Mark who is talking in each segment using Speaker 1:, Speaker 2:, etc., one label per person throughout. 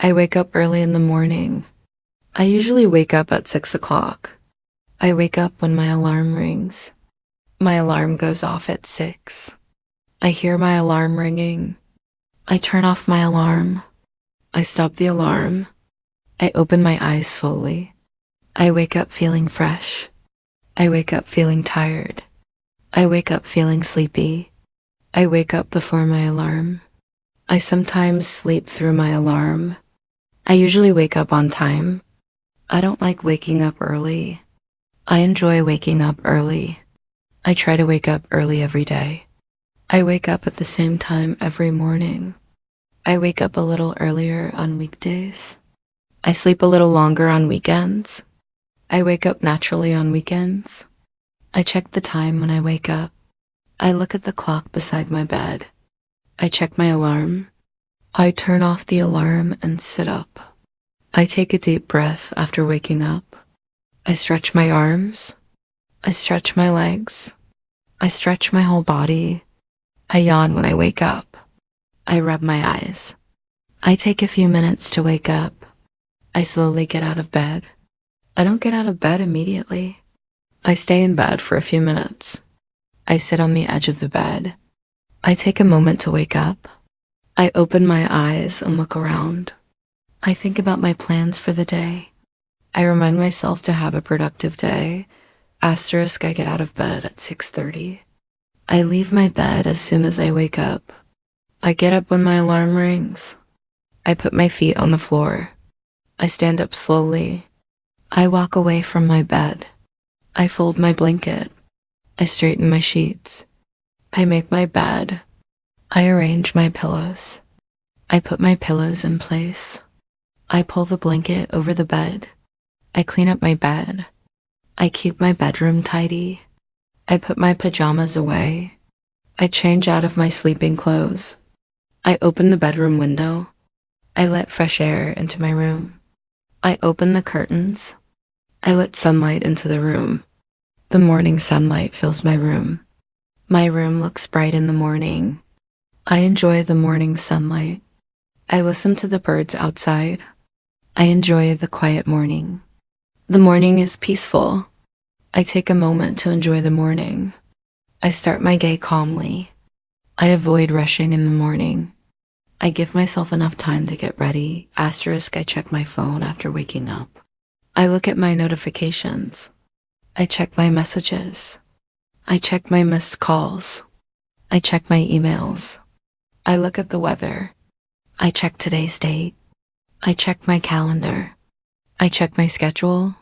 Speaker 1: I wake up early in the morning. I usually wake up at 6 o'clock. I wake up when my alarm rings. My alarm goes off at 6. I hear my alarm ringing. I turn off my alarm. I stop the alarm. I open my eyes slowly. I wake up feeling fresh. I wake up feeling tired. I wake up feeling sleepy. I wake up before my alarm. I sometimes sleep through my alarm. I usually wake up on time. I don't like waking up early. I enjoy waking up early. I try to wake up early every day. I wake up at the same time every morning. I wake up a little earlier on weekdays. I sleep a little longer on weekends. I wake up naturally on weekends. I check the time when I wake up. I look at the clock beside my bed. I check my alarm. I turn off the alarm and sit up. I take a deep breath after waking up. I stretch my arms. I stretch my legs. I stretch my whole body. I yawn when I wake up. I rub my eyes. I take a few minutes to wake up. I slowly get out of bed. I don't get out of bed immediately. I stay in bed for a few minutes. I sit on the edge of the bed. I take a moment to wake up. I open my eyes and look around. I think about my plans for the day. I remind myself to have a productive day. I get out of bed at 6:30. I leave my bed as soon as I wake up. I get up when my alarm rings. I put my feet on the floor. I stand up slowly. I walk away from my bed. I fold my blanket. I straighten my sheets. I make my bed. I arrange my pillows. I put my pillows in place. I pull the blanket over the bed. I clean up my bed. I keep my bedroom tidy. I put my pajamas away. I change out of my sleeping clothes. I open the bedroom window. I let fresh air into my room. I open the curtains. I let sunlight into the room. The morning sunlight fills my room. My room looks bright in the morning. I enjoy the morning sunlight. I listen to the birds outside. I enjoy the quiet morning. The morning is peaceful. I take a moment to enjoy the morning. I start my day calmly. I avoid rushing in the morning. I give myself enough time to get ready. I check my phone after waking up. I look at my notifications. I check my messages. I check my missed calls. I check my emails. I look at the weather. I check today's date. I check my calendar. I check my schedule.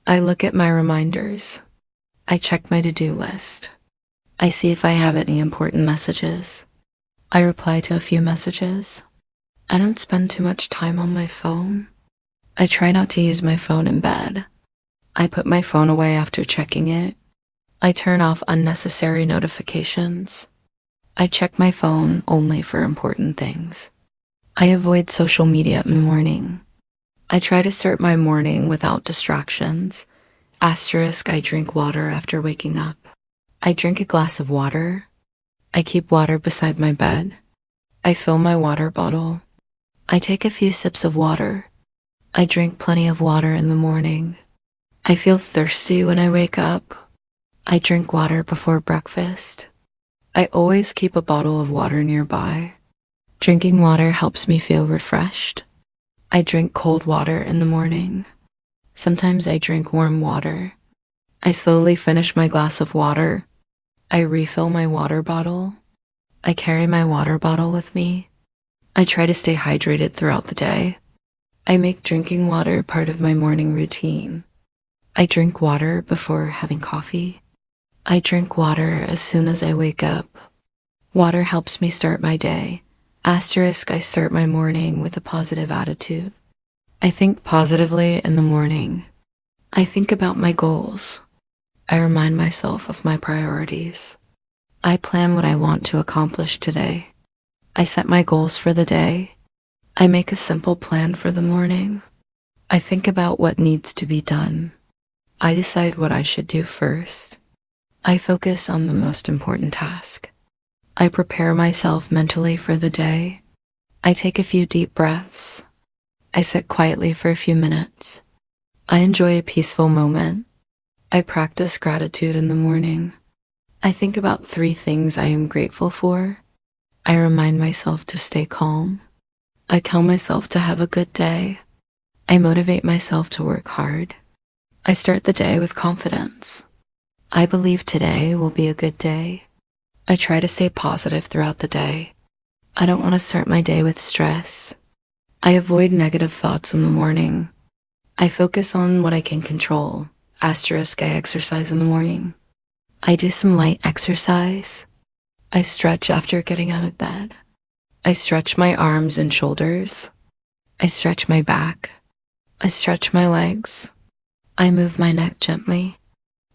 Speaker 1: I look at my reminders. I check my to-do list. I see if I have any important messages. I reply to a few messages. I don't spend too much time on my phone. I try not to use my phone in bed. I put my phone away after checking it. I turn off unnecessary notifications. I check my phone only for important things. I avoid social media in the morning. I try to start my morning without distractions. I drink water after waking up. I drink a glass of water. I keep water beside my bed. I fill my water bottle. I take a few sips of water. I drink plenty of water in the morning. I feel thirsty when I wake up. I drink water before breakfast. I always keep a bottle of water nearby. Drinking water helps me feel refreshed. I drink cold water in the morning. Sometimes I drink warm water. I slowly finish my glass of water. I refill my water bottle. I carry my water bottle with me. I try to stay hydrated throughout the day. I make drinking water part of my morning routine. I drink water before having coffee. I drink water as soon as I wake up. Water helps me start my day. I start my morning with a positive attitude. I think positively in the morning. I think about my goals. I remind myself of my priorities. I plan what I want to accomplish today. I set my goals for the day. I make a simple plan for the morning. I think about what needs to be done. I decide what I should do first. I focus on the most important task. I prepare myself mentally for the day. I take a few deep breaths. I sit quietly for a few minutes. I enjoy a peaceful moment. I practice gratitude in the morning. I think about 3 things I am grateful for. I remind myself to stay calm. I tell myself to have a good day. I motivate myself to work hard. I start the day with confidence. I believe today will be a good day. I try to stay positive throughout the day. I don't want to start my day with stress. I avoid negative thoughts in the morning. I focus on what I can control. Asterisk, I exercise in the morning. I do some light exercise. I stretch after getting out of bed. I stretch my arms and shoulders. I stretch my back. I stretch my legs. I move my neck gently.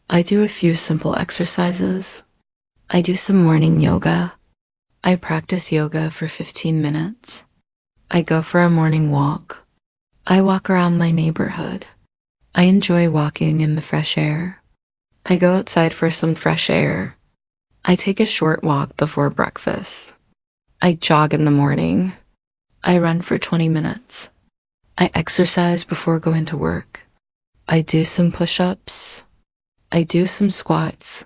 Speaker 1: I do a few simple exercises. I do some morning yoga. I practice yoga for 15 minutes. I go for a morning walk. I walk around my neighborhood. I enjoy walking in the fresh air. I go outside for some fresh air. I take a short walk before breakfast. I jog in the morning. I run for 20 minutes. I exercise before going to work. I do some push-ups. I do some squats.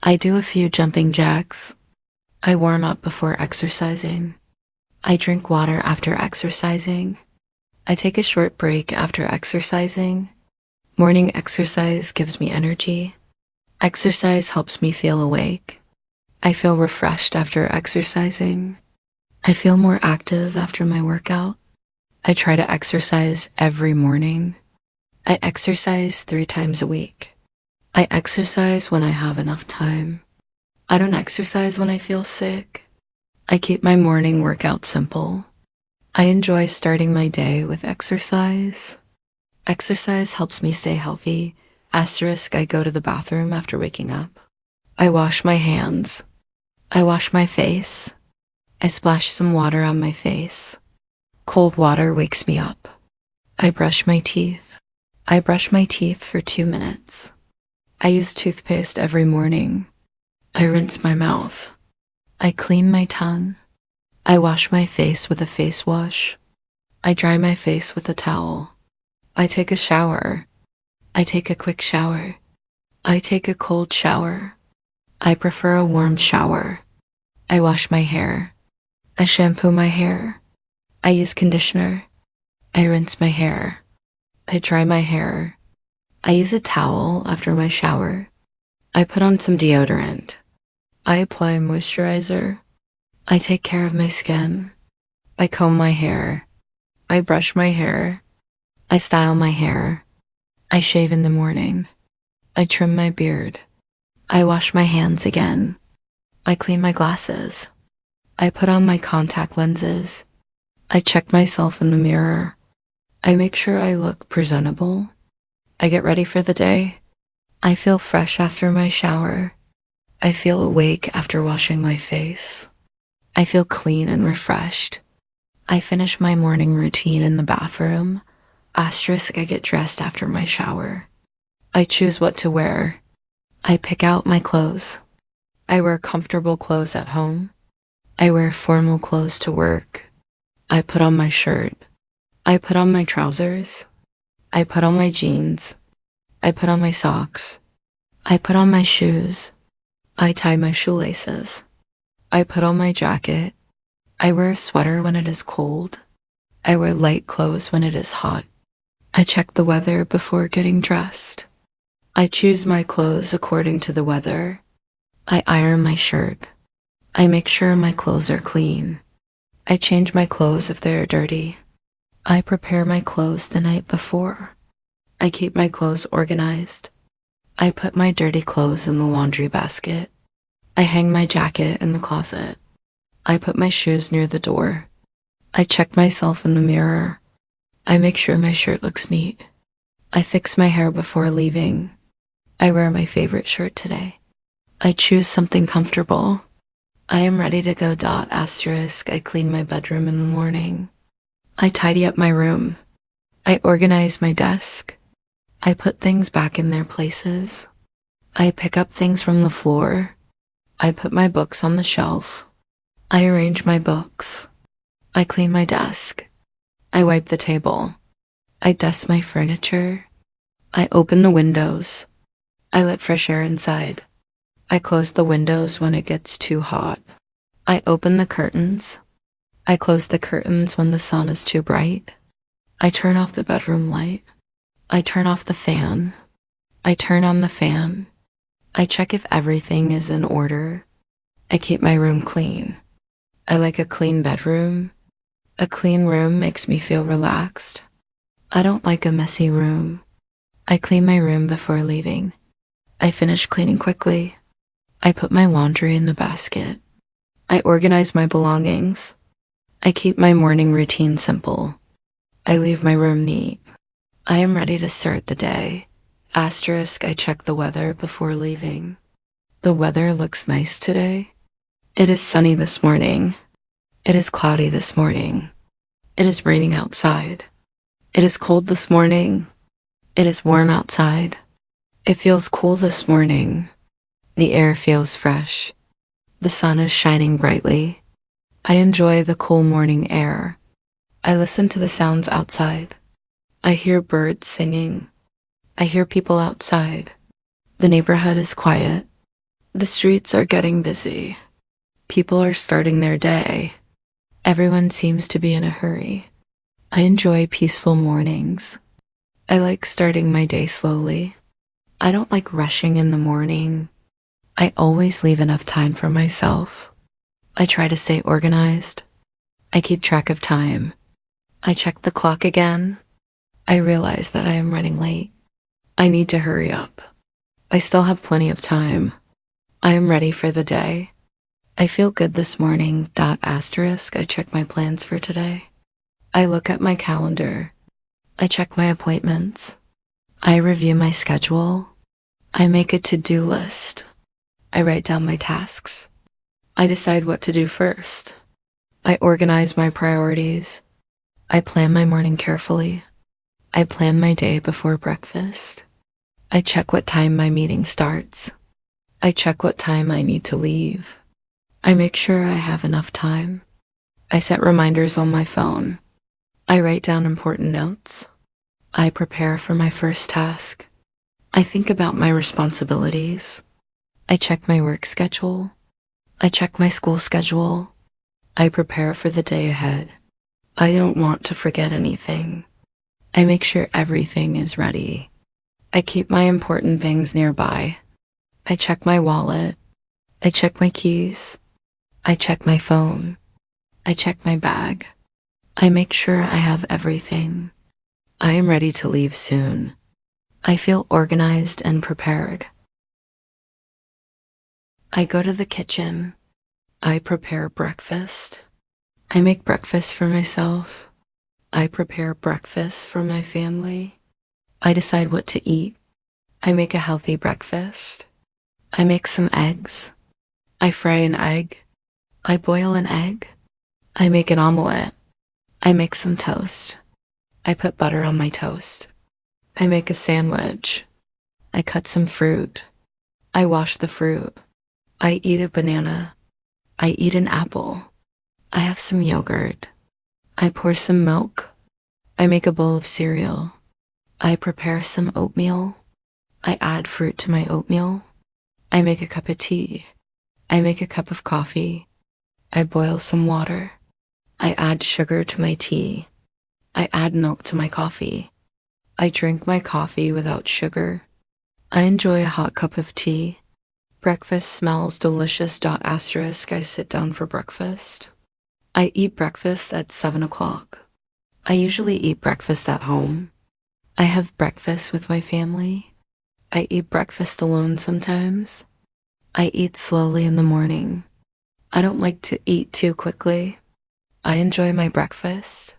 Speaker 1: I do a few jumping jacks. I warm up before exercising. I drink water after exercising. I take a short break after exercising. Morning exercise gives me energy. Exercise helps me feel awake. I feel refreshed after exercising. I feel more active after my workout. I try to exercise every morning. I exercise 3 times a week. I exercise when I have enough time. I don't exercise when I feel sick. I keep my morning workout simple. I enjoy starting my day with exercise. Exercise helps me stay healthy. Asterisk, I go to the bathroom after waking up. I wash my hands. I wash my face. I splash some water on my face. Cold water wakes me up. I brush my teeth. I brush my teeth for 2 minutes. I use toothpaste every morning. I rinse my mouth. I clean my tongue. I wash my face with a face wash. I dry my face with a towel. I take a shower. I take a quick shower. I take a cold shower. I prefer a warm shower. I wash my hair. I shampoo my hair. I use conditioner. I rinse my hair. I dry my hair. I use a towel after my shower. I put on some deodorant. I apply moisturizer. I take care of my skin. I comb my hair. I brush my hair. I style my hair. I shave in the morning. I trim my beard. I wash my hands again. I clean my glasses. I put on my contact lenses. I check myself in the mirror. I make sure I look presentable. I get ready for the day. I feel fresh after my shower. I feel awake after washing my face. I feel clean and refreshed. I finish my morning routine in the bathroom. Asterisk, I get dressed after my shower. I choose what to wear. I pick out my clothes. I wear comfortable clothes at home. I wear formal clothes to work. I put on my shirt. I put on my trousers. I put on my jeans. I put on my socks. I put on my shoes. I tie my shoelaces. I put on my jacket. I wear a sweater when it is cold. I wear light clothes when it is hot. I check the weather before getting dressed. I choose my clothes according to the weather. I iron my shirt. I make sure my clothes are clean. I change my clothes if they are dirty. I prepare my clothes the night before. I keep my clothes organized. I put my dirty clothes in the laundry basket. I hang my jacket in the closet. I put my shoes near the door. I check myself in the mirror. I make sure my shirt looks neat. I fix my hair before leaving. I wear my favorite shirt today. I choose something comfortable. I am ready to go. Asterisk, I clean my bedroom in the morning. I tidy up my room. I organize my desk. I put things back in their places. I pick up things from the floor. I put my books on the shelf. I arrange my books. I clean my desk. I wipe the table. I dust my furniture. I open the windows. I let fresh air inside. I close the windows when it gets too hot. I open the curtains. I close the curtains when the sun is too bright. I turn off the bedroom light. I turn off the fan. I turn on the fan. I check if everything is in order. I keep my room clean. I like a clean bedroom. A clean room makes me feel relaxed. I don't like a messy room. I clean my room before leaving. I finish cleaning quickly. I put my laundry in the basket. I organize my belongings. I keep my morning routine simple. I leave my room neat. I am ready to start the day. Asterisk, I check the weather before leaving. The weather looks nice today. It is sunny this morning. It is cloudy this morning. It is raining outside. It is cold this morning. It is warm outside. It feels cool this morning. The air feels fresh. The sun is shining brightly. I enjoy the cool morning air. I listen to the sounds outside. I hear birds singing. I hear people outside. The neighborhood is quiet. The streets are getting busy. People are starting their day. Everyone seems to be in a hurry. I enjoy peaceful mornings. I like starting my day slowly. I don't like rushing in the morning. I always leave enough time for myself. I try to stay organized. I keep track of time. I check the clock again. I realize that I am running late. I need to hurry up. I still have plenty of time. I am ready for the day. I feel good this morning. Asterisk, I check my plans for today. I look at my calendar. I check my appointments. I review my schedule. I make a to-do list. I write down my tasks. I decide what to do first. I organize my priorities. I plan my morning carefully. I plan my day before breakfast. I check what time my meeting starts. I check what time I need to leave. I make sure I have enough time. I set reminders on my phone. I write down important notes. I prepare for my first task. I think about my responsibilities. I check my work schedule. I check my school schedule. I prepare for the day ahead. I don't want to forget anything. I make sure everything is ready. I keep my important things nearby. I check my wallet. I check my keys. I check my phone. I check my bag. I make sure I have everything. I am ready to leave soon. I feel organized and prepared. I go to the kitchen. I prepare breakfast. I make breakfast for myself. I prepare breakfast for my family. I decide what to eat. I make a healthy breakfast. I make some eggs. I fry an egg. I boil an egg. I make an omelette. I make some toast. I put butter on my toast. I make a sandwich. I cut some fruit. I wash the fruit. I eat a banana. I eat an apple. I have some yogurt. I pour some milk. I make a bowl of cereal. I prepare some oatmeal. I add fruit to my oatmeal. I make a cup of tea. I make a cup of coffee. I boil some water. I add sugar to my tea. I add milk to my coffee. I drink my coffee without sugar. I enjoy a hot cup of tea. Breakfast smells delicious. Asterisk, I sit down for breakfast. I eat breakfast at 7 o'clock. I usually eat breakfast at home. I have breakfast with my family. I eat breakfast alone sometimes. I eat slowly in the morning. I don't like to eat too quickly. I enjoy my breakfast.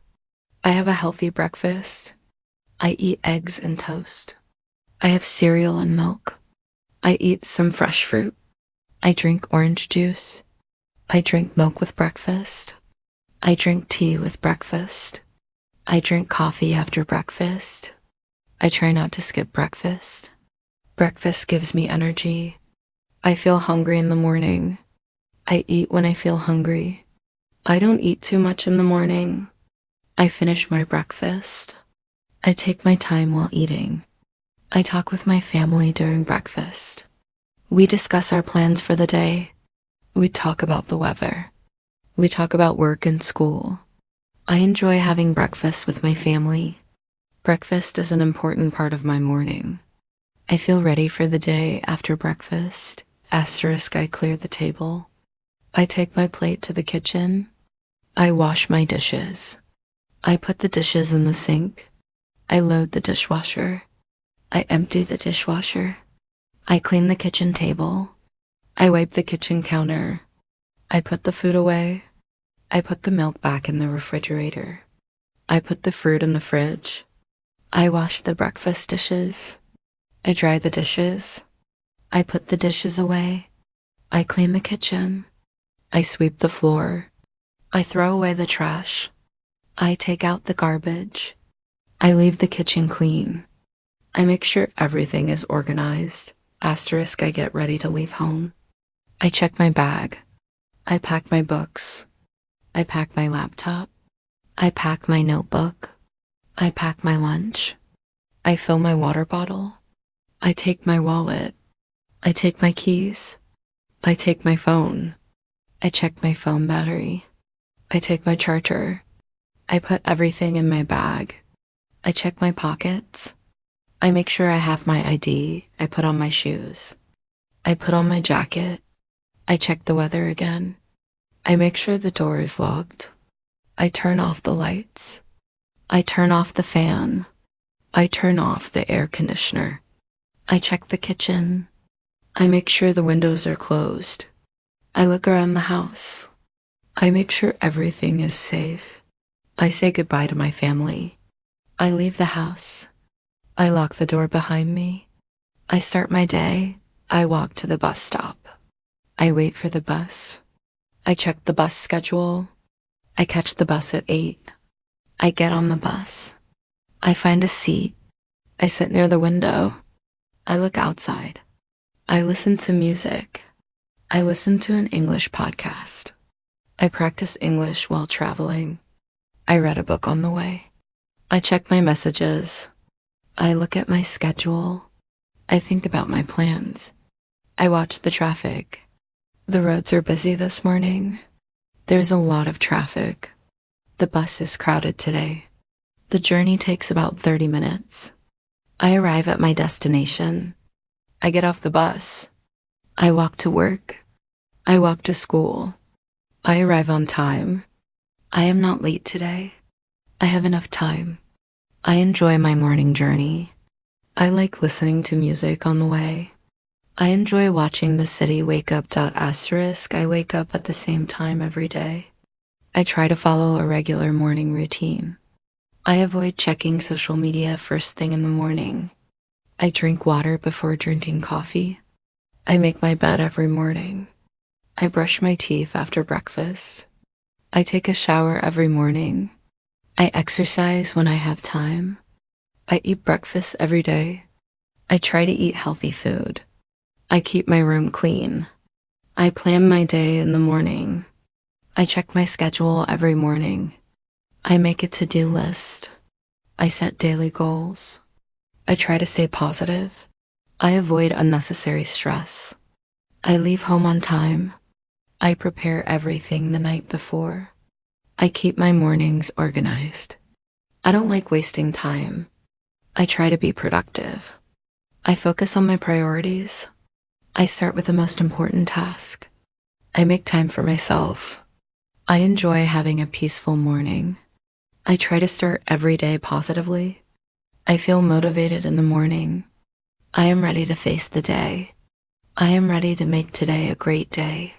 Speaker 1: I have a healthy breakfast. I eat eggs and toast. I have cereal and milk. I eat some fresh fruit. I drink orange juice. I drink milk with breakfast. I drink tea with breakfast. I drink coffee after breakfast. I try not to skip breakfast. Breakfast gives me energy. I feel hungry in the morning. I eat when I feel hungry. I don't eat too much in the morning. I finish my breakfast. I take my time while eating. I talk with my family during breakfast. We discuss our plans for the day. We talk about the weather. We talk about work and school. I enjoy having breakfast with my family. Breakfast is an important part of my morning. I feel ready for the day after breakfast. Asterisk, I clear the table. I take my plate to the kitchen. I wash my dishes. I put the dishes in the sink. I load the dishwasher. I empty the dishwasher. I clean the kitchen table. I wipe the kitchen counter. I put the food away. I put the milk back in the refrigerator. I put the fruit in the fridge. I wash the breakfast dishes. I dry the dishes. I put the dishes away. I clean the kitchen. I sweep the floor. I throw away the trash. I take out the garbage. I leave the kitchen clean. I make sure everything is organized. Asterisk, I get ready to leave home. I check my bag. I pack my books. I pack my laptop. I pack my notebook. I pack my lunch. I fill my water bottle. I take my wallet. I take my keys. I take my phone. I check my phone battery. I take my charger. I put everything in my bag. I check my pockets. I make sure I have my ID. I put on my shoes. I put on my jacket. I check the weather again. I make sure the door is locked. I turn off the lights. I turn off the fan. I turn off the air conditioner. I check the kitchen. I make sure the windows are closed. I look around the house. I make sure everything is safe. I say goodbye to my family. I leave the house. I lock the door behind me. I start my day. I walk to the bus stop. I wait for the bus. I check the bus schedule. I catch the bus at 8. I get on the bus. I find a seat. I sit near the window. I look outside. I listen to music. I listen to an English podcast. I practice English while traveling. I read a book on the way. I check my messages. I look at my schedule. I think about my plans. I watch the traffic. The roads are busy this morning. There's a lot of traffic. The bus is crowded today. The journey takes about 30 minutes. I arrive at my destination. I get off the bus. I walk to work. I walk to school. I arrive on time. I am not late today. I have enough time. I enjoy my morning journey. I like listening to music on the way. I enjoy watching the city wake up. Asterisk, I wake up at the same time every day. I try to follow a regular morning routine. I avoid checking social media first thing in the morning. I drink water before drinking coffee. I make my bed every morning. I brush my teeth after breakfast. I take a shower every morning. I exercise when I have time. I eat breakfast every day. I try to eat healthy food. I keep my room clean. I plan my day in the morning. I check my schedule every morning. I make a to-do list. I set daily goals. I try to stay positive. I avoid unnecessary stress. I leave home on time. I prepare everything the night before. I keep my mornings organized. I don't like wasting time. I try to be productive. I focus on my priorities. I start with the most important task. I make time for myself. I enjoy having a peaceful morning. I try to start every day positively. I feel motivated in the morning. I am ready to face the day. I am ready to make today a great day.